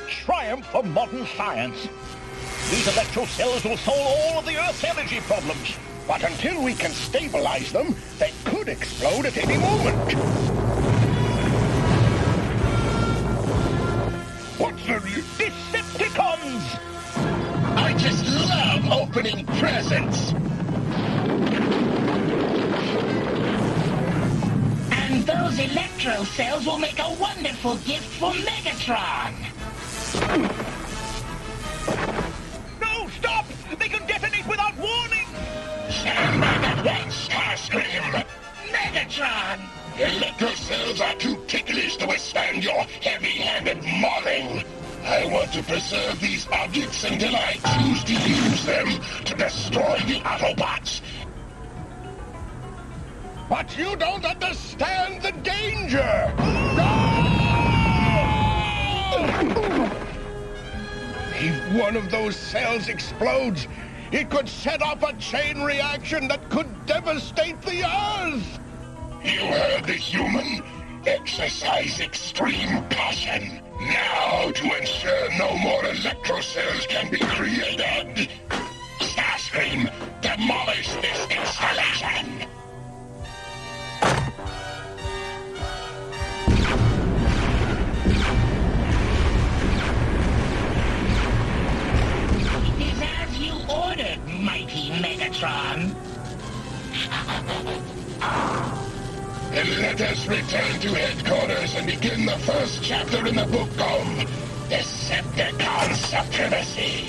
triumph of modern science. These electro cells will solve all of the Earth's energy problems. But until we can stabilize them, they could explode at any moment. What's the... Decepticons! I just love opening presents. And those electro cells will make a wonderful gift for Megatron. No, stop! They can detonate without warning! Stand back at once, Starscream! Megatron! Electro cells are too ticklish to withstand your heavy-handed mauling. I want to preserve these objects until I choose to use them to destroy the Autobots. But you don't understand the danger! If one of those cells explodes, it could set off a chain reaction that could devastate the Earth! You heard the human. Exercise extreme caution. Now, to ensure no more electro cells can be created, Starscream, demolish this installation! It is as you ordered, mighty Megatron. And let us return to headquarters and begin the first chapter in the book of Decepticon Supremacy.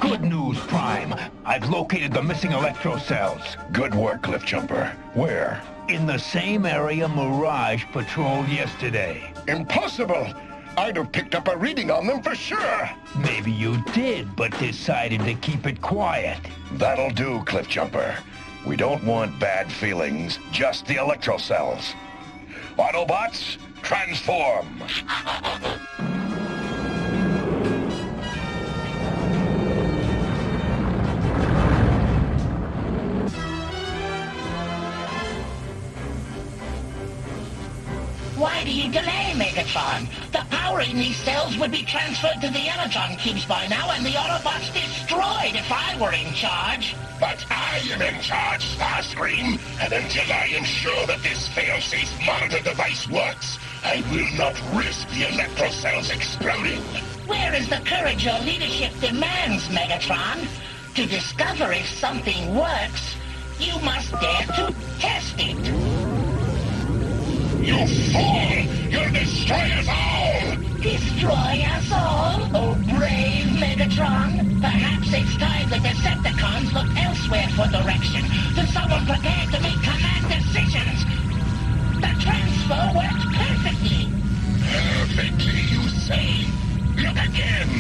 Good news, Prime. I've located the missing electro cells. Good work, Cliffjumper. Where? In the same area Mirage patrolled yesterday. Impossible! I'd have picked up a reading on them for sure. Maybe you did, but decided to keep it quiet. That'll do, Cliffjumper. We don't want bad feelings, just the electro cells. Autobots, transform! Why do you delay, Megatron? The power in these cells would be transferred to the Energon cubes by now and the Autobots destroyed if I were in charge. But I am in charge, Starscream, and until I ensure that this fail-safe monitor device works, I will not risk the electro cells exploding. Where is the courage your leadership demands, Megatron? To discover if something works, you must dare to test it. You fool! You'll destroy us all! Destroy us all? Oh, brave Megatron. Perhaps it's time the Decepticons look elsewhere for direction, to someone prepared to make command decisions. The transfer worked perfectly. Perfectly, you say? Look again!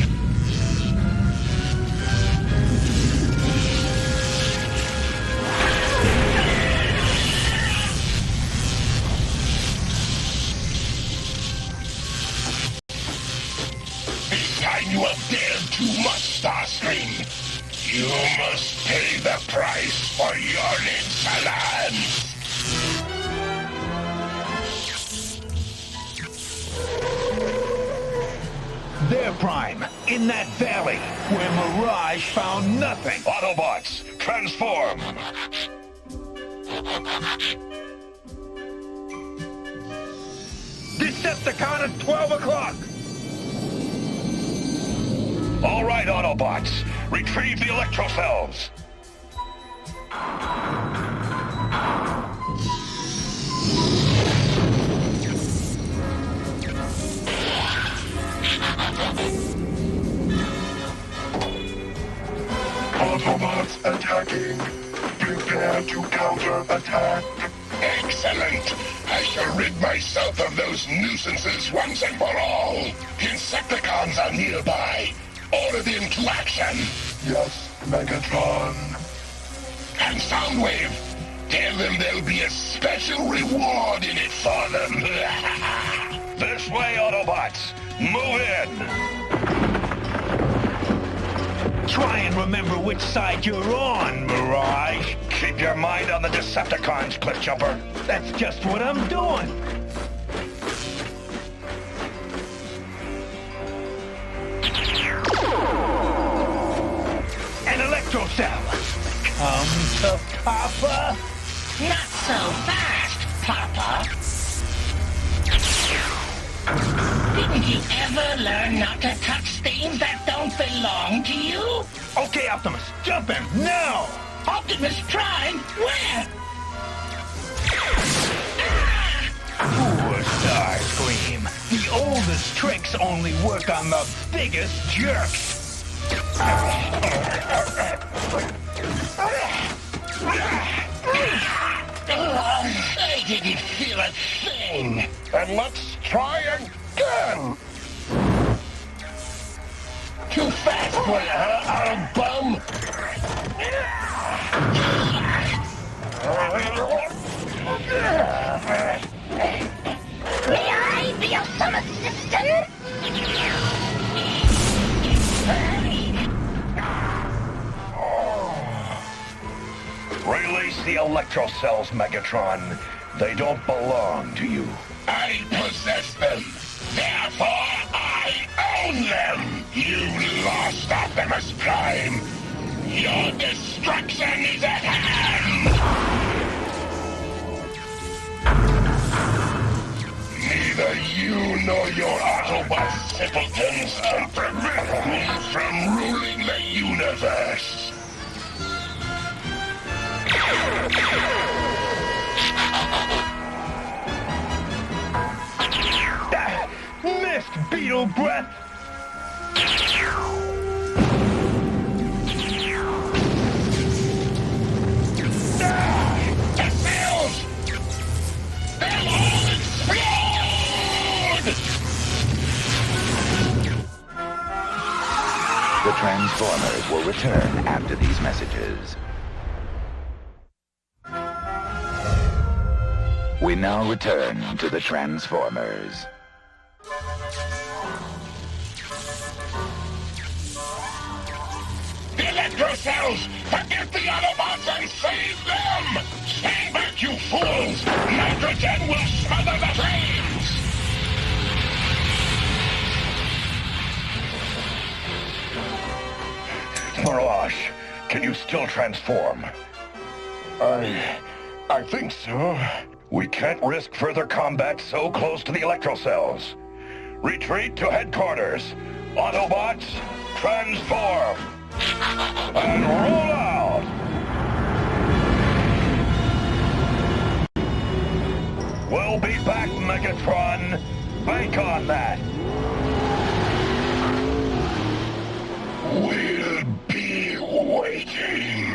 You have dared too much, Starscream. You must pay the price for your insolence. There, Prime, in that valley, where Mirage found nothing. Autobots, transform! Decepticon at 12 o'clock! All right, Autobots, retrieve the electro cells. Autobots attacking. Prepare to counter-attack. Excellent! I shall rid myself of those nuisances once and for all. Insecticons are nearby. Order them to action. Yes, Megatron. And Soundwave, tell them there'll be a special reward in it for them. This way, Autobots! Move in! Try and remember which side you're on, Mirage. Keep your mind on the Decepticons, Cliffjumper. That's just what I'm doing. An electro cell. Come to Papa. Not so fast, Papa. Didn't you ever learn not to touch things that don't belong to you? Okay, Optimus, jump him now. Optimus Prime, where? Poor Starscream. The oldest tricks only work on the biggest jerks. I didn't feel a thing. And let's try again! Too fast for you, huh, Auto Bum? May I be of some assistance? Release the electro cells, Megatron. They don't belong to you. I possess them. Therefore, I own them. You lost Optimus Prime. Your destruction is at hand. Neither you nor your Autobot simpletons can prevent me from ruling the universe. Missed, Beetle Breath! The cells! They'll all explode! The Transformers will return after these messages. We now return to the Transformers. The electro cells! Forget the Autobots and save them! Stand back, you fools! Nitrogen will smother the flames! Mirage, can you still transform? I think so. We can't risk further combat so close to the electro cells. Retreat to headquarters. Autobots, transform! And roll out! We'll be back, Megatron. Bank on that. We'll be waiting.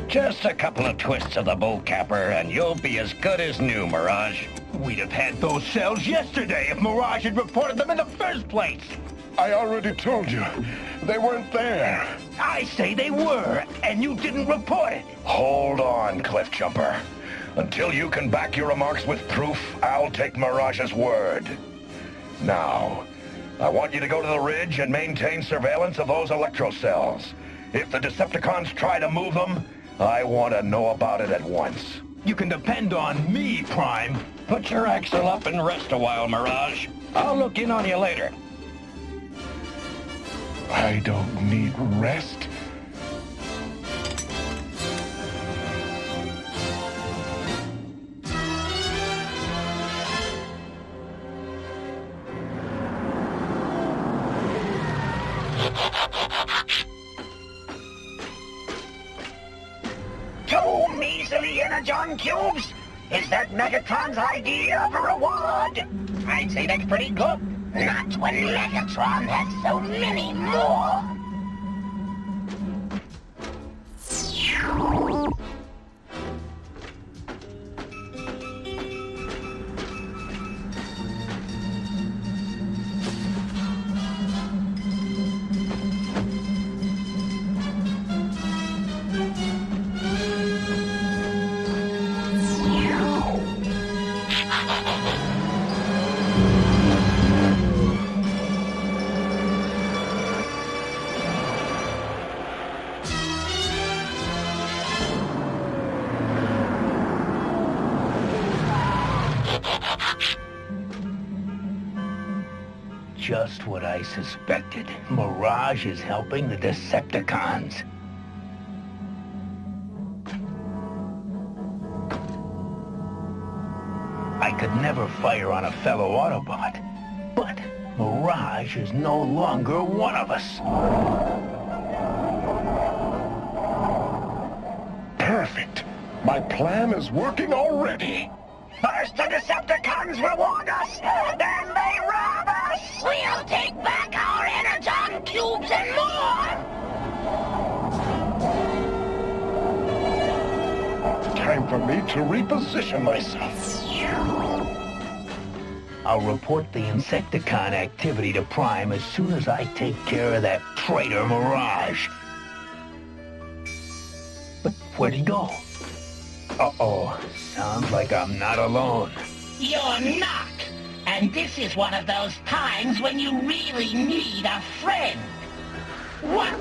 Just a couple of twists of the bull capper, and you'll be as good as new, Mirage. We'd have had those cells yesterday if Mirage had reported them in the first place. I already told you. They weren't there. I say they were, and you didn't report it. Hold on, Cliffjumper. Until you can back your remarks with proof, I'll take Mirage's word. Now, I want you to go to the ridge and maintain surveillance of those electro cells. If the Decepticons try to move them, I want to know about it at once. You can depend on me, Prime. Put your axle up and rest a while, Mirage. I'll look in on you later. I don't need rest. Two measly energon cubes? Is that Megatron's idea of a reward? I'd say that's pretty good. Not when Megatron has so many more. just what I suspected. Mirage is helping the Decepticons. I could never fire on a fellow Autobot, but Mirage is no longer one of us. Perfect. My plan is working already. First the Decepticons reward us, then they rob us! We'll take back our Energon cubes and more! Time for me to reposition myself. I'll report the Insecticon activity to Prime as soon as I take care of that traitor Mirage. But where'd he go? Uh-oh, sounds like I'm not alone. You're not! And this is one of those times when you really need a friend. What?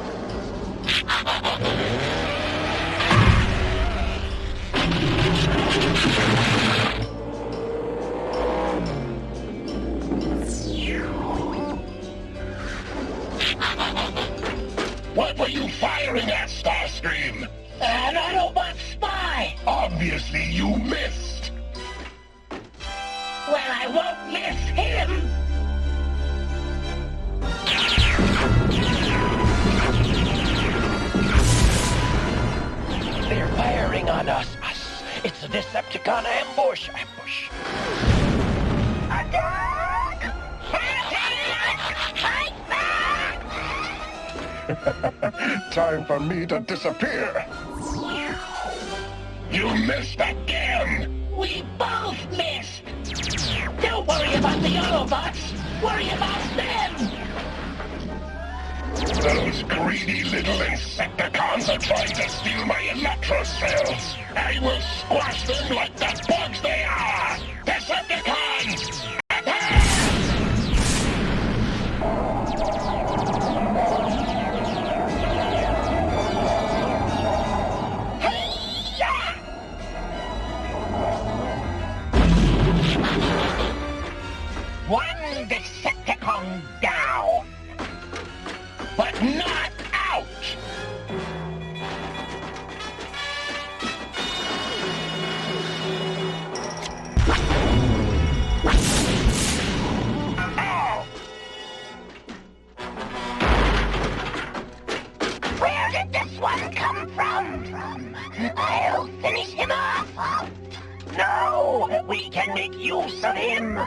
What were you firing at, Starscream? An Autobot spy! Obviously you missed. Well, I won't miss him! They're firing on us. It's a Decepticon ambush. Attack! Fight back! Time for me to disappear. You missed again. We both missed! Don't worry about the Autobots! Worry about them! Those greedy little Insecticons are trying to steal my electro cells. I will squash them like the bugs they are! Decepticons! Attack! One Decepticon down! But not out! Oh! Where did this one come from? I'll finish him off! No! We can make use of him!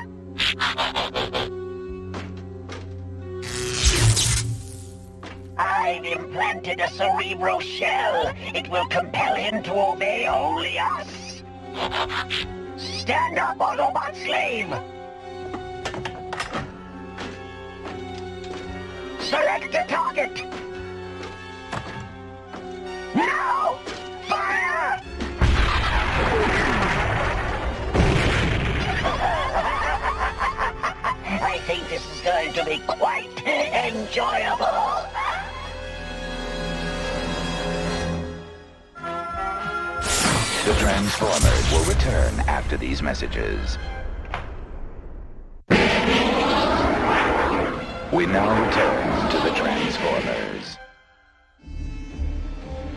I've implanted a cerebro shell. It will compel him to obey only us. Stand up, Autobot slave! Select the target! Now! Fire! I think this is going to be quite enjoyable. The Transformers will return after these messages. We now return to the Transformers.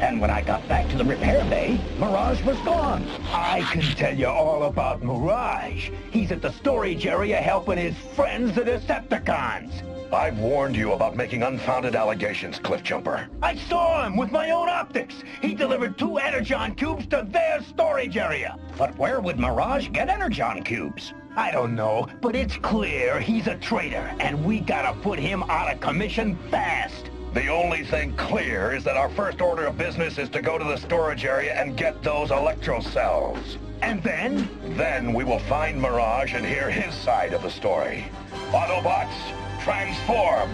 And when I got back to the repair bay, Mirage was gone. I can tell you all about Mirage. He's at the storage area helping his friends, the Decepticons. I've warned you about making unfounded allegations, Cliffjumper. I saw him with my own optics. He delivered 2 Energon cubes to their storage area. But where would Mirage get Energon cubes? I don't know, but it's clear he's a traitor, and we gotta put him out of commission fast. The only thing clear is that our first order of business is to go to the storage area and get those electro cells. And then? Then we will find Mirage and hear his side of the story. Autobots, transform!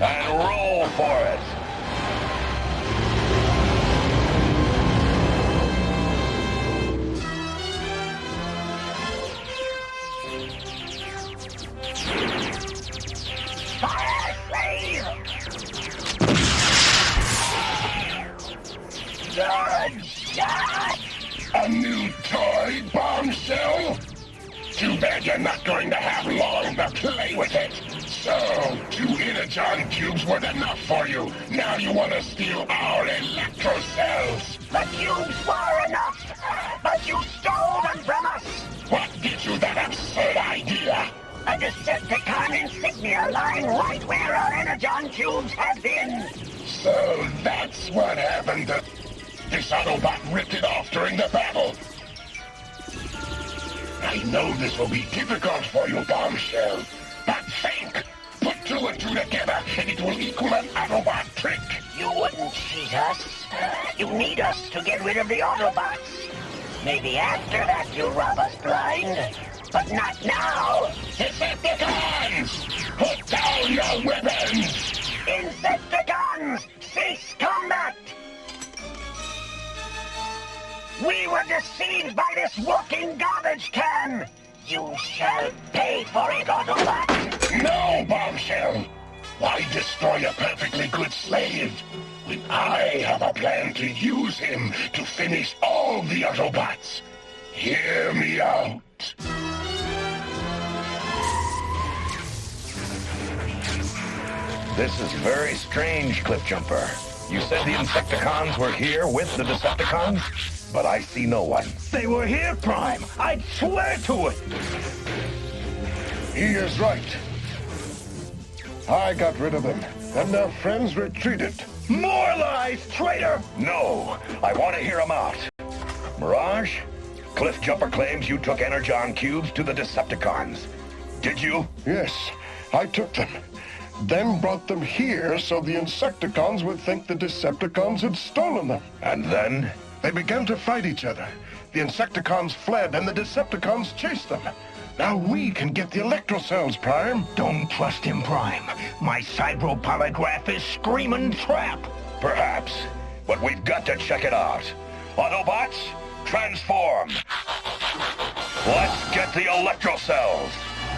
And roll for it! Fire, slave! Good shot! A new toy bombshell? Too bad you're not going to have long to play with it. So, 2 Energon cubes weren't enough for you. Now you want to steal our electro cells. The cubes were enough, but you stole them from us. What gives you that absurd idea? A Decepticon insignia lying right where our Energon cubes have been. So that's what happened to... This Autobot ripped it off during the battle. I know this will be difficult for you, Bombshell, but think. Put 2 and 2 together, and it will equal an Autobot trick. You wouldn't cheat us. You need us to get rid of the Autobots. Maybe after that you'll rob us blind, but not now. Decepticons! Put down your weapons! Insecticons, cease combat! We were deceived by this walking garbage can! You shall pay for it, Autobot! No, Bombshell! Why destroy a perfectly good slave when I have a plan to use him to finish all the Autobots? Hear me out. This is very strange, Cliffjumper. You said the Insecticons were here with the Decepticons, but I see no one. They were here, Prime. I'd swear to it. He is right. I got rid of them, and their friends retreated. More lies, traitor! No, I want to hear him out. Mirage, Cliffjumper claims you took Energon cubes to the Decepticons. Did you? Yes, I took them. Then brought them here so the Insecticons would think the Decepticons had stolen them. And then? They began to fight each other. The Insecticons fled and the Decepticons chased them. Now we can get the electro cells, Prime. Don't trust him, Prime. My cyber-polygraph is screaming trap. Perhaps, but we've got to check it out. Autobots, transform. Let's get the electro cells.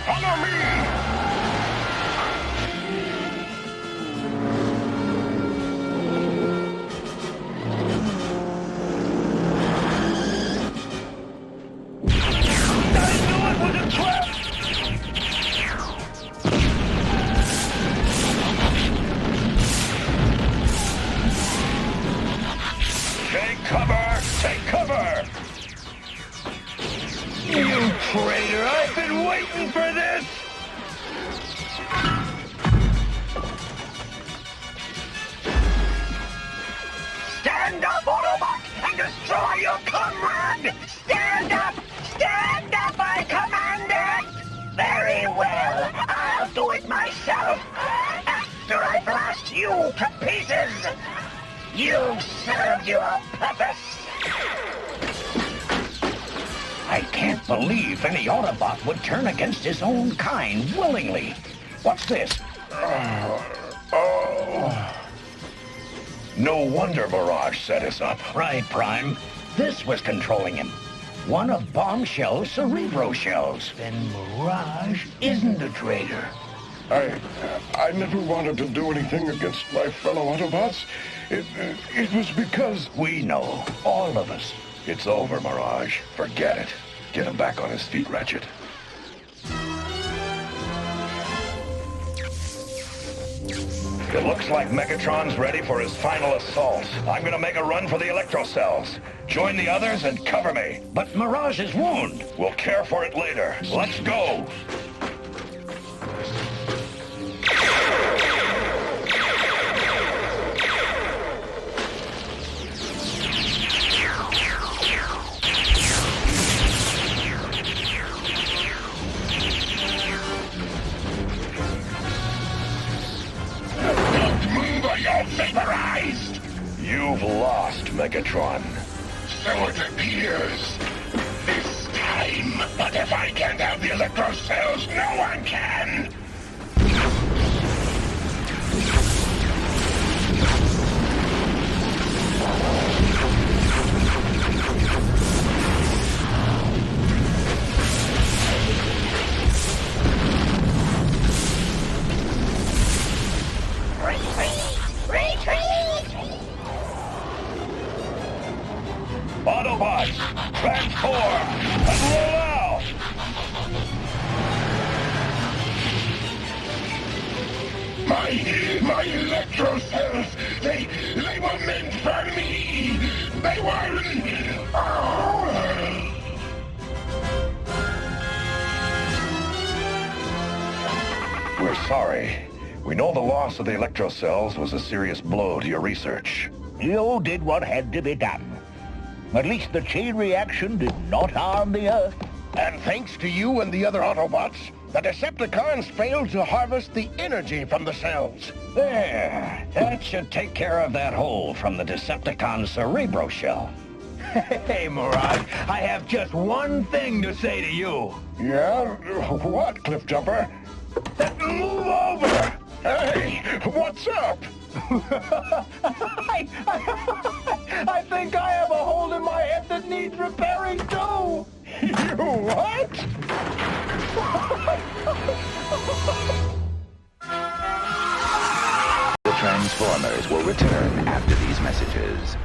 Follow me! Take cover! You traitor! I've been waiting for this! Stand up, Autobot, and destroy your comrade! Stand up! Stand up, I command it! Very well, I'll do it myself, after I blast you to pieces! You've served your purpose! I can't believe any Autobot would turn against his own kind willingly. What's this? No wonder Mirage set us up. Right, Prime. This was controlling him. One of Bombshell's Cerebro shells. Then Mirage isn't a traitor. I never wanted to do anything against my fellow Autobots. It was because... We know, all of us. It's over, Mirage. Forget it. Get him back on his feet, Ratchet. It looks like Megatron's ready for his final assault. I'm gonna make a run for the electro cells. Join the others and cover me. But Mirage's wound. We'll care for it later. Let's go. Vaporized! You've lost, Megatron. So it appears. This time. But if I can't have the electro cells, no one can! Autobots, transform and roll out! My electro cells, they were meant for me. They were... We're sorry. We know the loss of the electro cells was a serious blow to your research. You did what had to be done. At least the chain reaction did not harm the Earth. And thanks to you and the other Autobots, the Decepticons failed to harvest the energy from the cells. There. That should take care of that hole from the Decepticon cerebro shell. Hey, Mirage, I have just one thing to say to you. Yeah? What, Cliffjumper? Move over! Hey, what's up? I think I have a hole in my head that needs repairing too. You what? The Transformers will return after these messages.